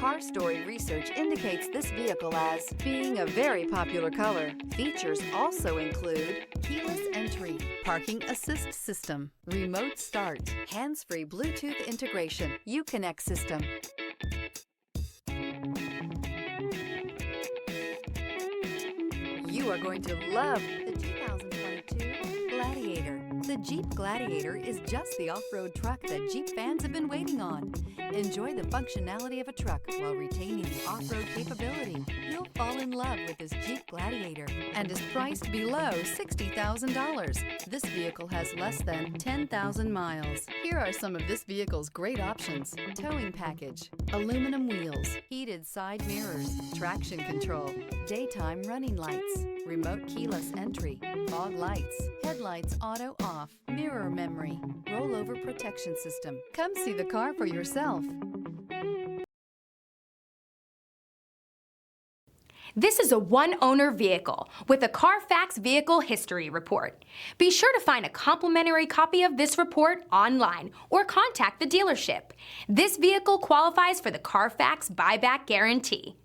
Car Story research indicates this vehicle as being a very popular color. Features also include keyless entry, parking assist system, remote start, hands-free Bluetooth integration, Uconnect system. You are going to love the 2022 Gladiator. The Jeep Gladiator is just the off-road truck that Jeep fans have been waiting on. Enjoy the functionality of a truck while retaining the off-road capability. You'll fall in love with this Jeep Gladiator and is priced below $60,000. This vehicle has less than 10,000 miles. Here are some of this vehicle's great options: towing package, aluminum wheels, heated side mirrors, traction control, daytime running lights, remote keyless entry, fog lights, headlights auto off, mirror memory, rollover protection system. Come see the car for yourself. This is a one-owner vehicle with a Carfax Vehicle History Report. Be sure to find a complimentary copy of this report online or contact the dealership. This vehicle qualifies for the Carfax Buyback Guarantee.